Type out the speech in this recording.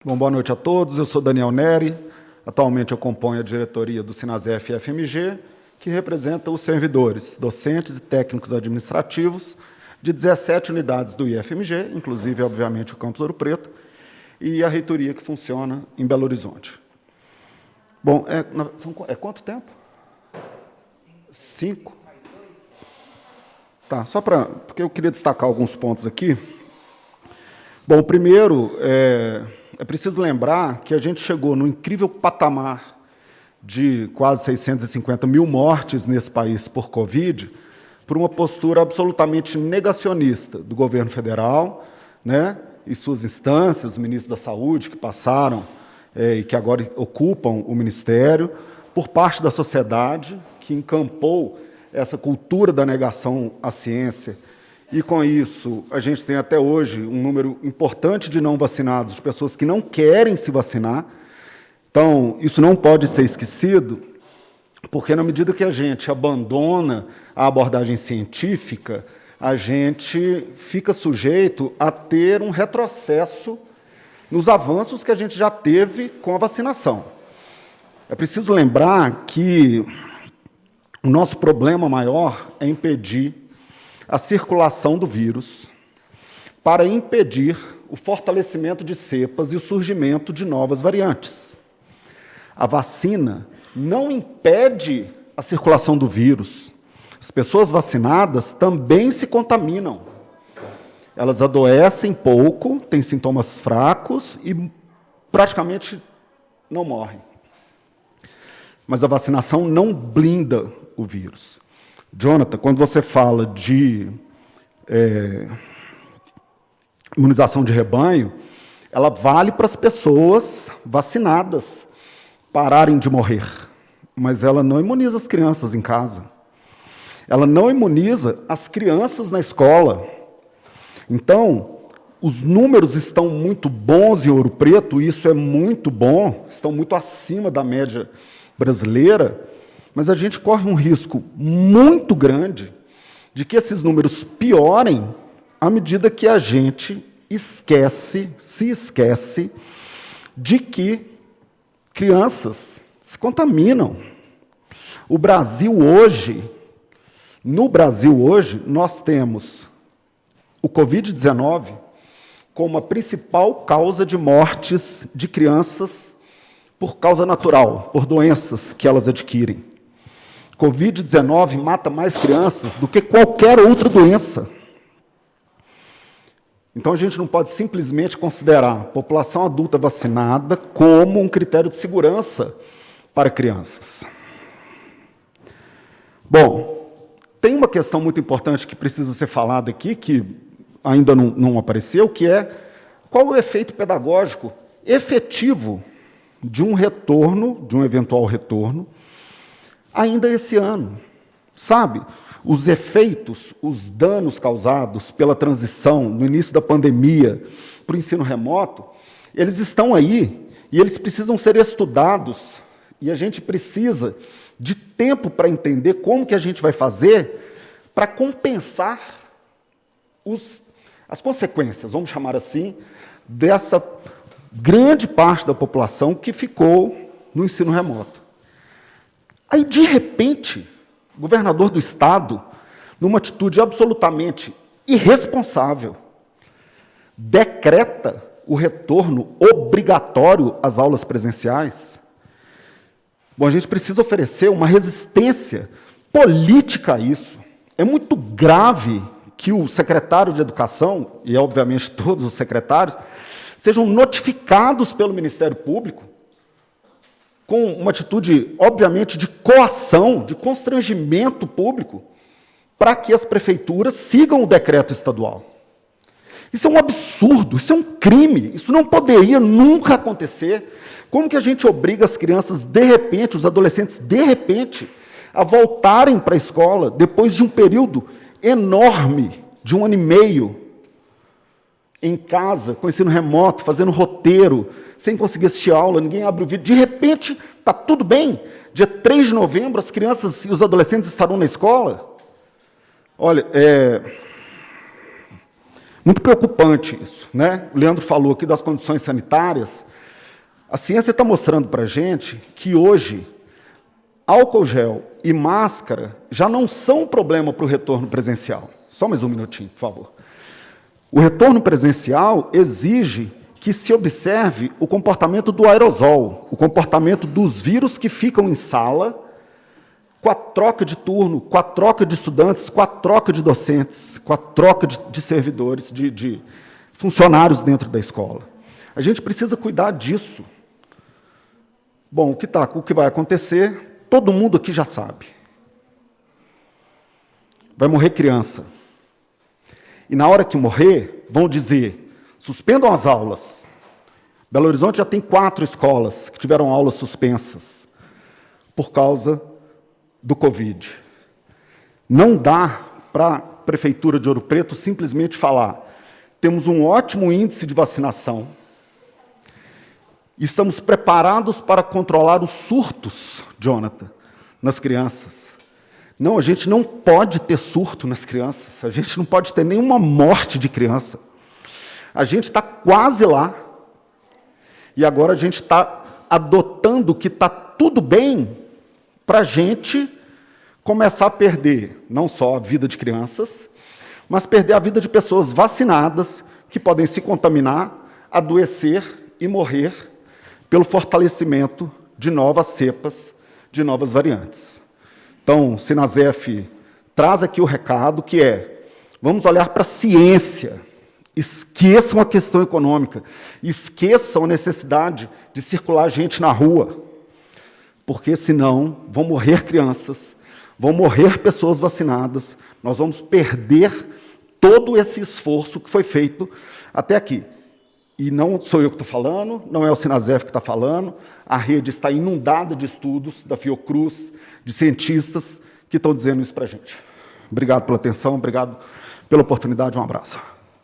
Bom, boa noite a todos. Eu sou Daniel Neri. Atualmente eu componho a diretoria do Sinasef FMG, que representa os servidores, docentes e técnicos administrativos de 17 unidades do IFMG, inclusive, obviamente, o Campus Ouro Preto, e a reitoria que funciona em Belo Horizonte. Bom, quanto tempo? 5? Tá, porque eu queria destacar alguns pontos aqui. Bom, primeiro, é preciso lembrar que a gente chegou no incrível patamar de quase 650 mil mortes nesse país por Covid, por uma postura absolutamente negacionista do governo federal, né, e suas instâncias, ministros da Saúde, que passaram e que agora ocupam o Ministério, por parte da sociedade, que encampou essa cultura da negação à ciência. E, com isso, a gente tem até hoje um número importante de não vacinados, de pessoas que não querem se vacinar. Então, isso não pode ser esquecido, porque, na medida que a gente abandona a abordagem científica, a gente fica sujeito a ter um retrocesso nos avanços que a gente já teve com a vacinação. É preciso lembrar que o nosso problema maior é impedir a circulação do vírus para impedir o fortalecimento de cepas e o surgimento de novas variantes. A vacina não impede a circulação do vírus. As pessoas vacinadas também se contaminam. Elas adoecem pouco, têm sintomas fracos e praticamente não morrem. Mas a vacinação não blinda o vírus. Jonathan, quando você fala de imunização de rebanho, ela vale para as pessoas vacinadas pararem de morrer, mas ela não imuniza as crianças em casa. Ela não imuniza as crianças na escola. Então, os números estão muito bons em Ouro Preto, isso é muito bom, estão muito acima da média brasileira, mas a gente corre um risco muito grande de que esses números piorem à medida que a gente se esquece de que crianças se contaminam. No Brasil hoje, nós temos o Covid-19 como a principal causa de mortes de crianças por causa natural, por doenças que elas adquirem. Covid-19 mata mais crianças do que qualquer outra doença. Então, a gente não pode simplesmente considerar a população adulta vacinada como um critério de segurança para crianças. Bom, tem uma questão muito importante que precisa ser falada aqui, que ainda não apareceu, que é qual o efeito pedagógico efetivo de um retorno, de um eventual retorno, ainda esse ano. Sabe, os efeitos, os danos causados pela transição no início da pandemia para o ensino remoto, eles estão aí e eles precisam ser estudados e a gente precisa de tempo para entender como que a gente vai fazer para compensar as consequências, vamos chamar assim, dessa grande parte da população que ficou no ensino remoto. Aí, de repente, o governador do Estado, numa atitude absolutamente irresponsável, decreta o retorno obrigatório às aulas presenciais. Bom, a gente precisa oferecer uma resistência política a isso. É muito grave que o secretário de Educação, e obviamente todos os secretários, sejam notificados pelo Ministério Público com uma atitude, obviamente, de coação, de constrangimento público, para que as prefeituras sigam o decreto estadual. Isso é um absurdo, isso é um crime, isso não poderia nunca acontecer. Como que a gente obriga as crianças, de repente, os adolescentes, de repente, a voltarem para a escola depois de um período enorme, de 1 ano e meio, em casa, com ensino remoto, fazendo roteiro, sem conseguir assistir aula, ninguém abre o vídeo. De repente, está tudo bem. Dia 3 de novembro, as crianças e os adolescentes estarão na escola. Olha, Muito preocupante isso, né? O Leandro falou aqui das condições sanitárias. A ciência está mostrando para a gente que hoje álcool gel e máscara já não são um problema para o retorno presencial. Só mais um minutinho, por favor. O retorno presencial exige que se observe o comportamento do aerosol, o comportamento dos vírus que ficam em sala, com a troca de turno, com a troca de estudantes, com a troca de docentes, com a troca de servidores, de funcionários dentro da escola. A gente precisa cuidar disso. Bom, o que vai acontecer, todo mundo aqui já sabe. Vai morrer criança. E na hora que morrer, vão dizer, suspendam as aulas. Belo Horizonte já tem 4 escolas que tiveram aulas suspensas por causa do Covid. Não dá para a Prefeitura de Ouro Preto simplesmente falar, temos um ótimo índice de vacinação, estamos preparados para controlar os surtos, Jonathan, nas crianças. Não, a gente não pode ter surto nas crianças, a gente não pode ter nenhuma morte de criança. A gente está quase lá, e agora a gente está adotando que está tudo bem para a gente começar a perder não só a vida de crianças, mas perder a vida de pessoas vacinadas que podem se contaminar, adoecer e morrer pelo fortalecimento de novas cepas, de novas variantes. Então, o Sinasef traz aqui o recado que é, vamos olhar para a ciência, esqueçam a questão econômica, esqueçam a necessidade de circular gente na rua, porque senão vão morrer crianças, vão morrer pessoas vacinadas, nós vamos perder todo esse esforço que foi feito até aqui. E não sou eu que estou falando, não é o Sinasef que está falando, a rede está inundada de estudos da Fiocruz, de cientistas que estão dizendo isso para a gente. Obrigado pela atenção, obrigado pela oportunidade, um abraço.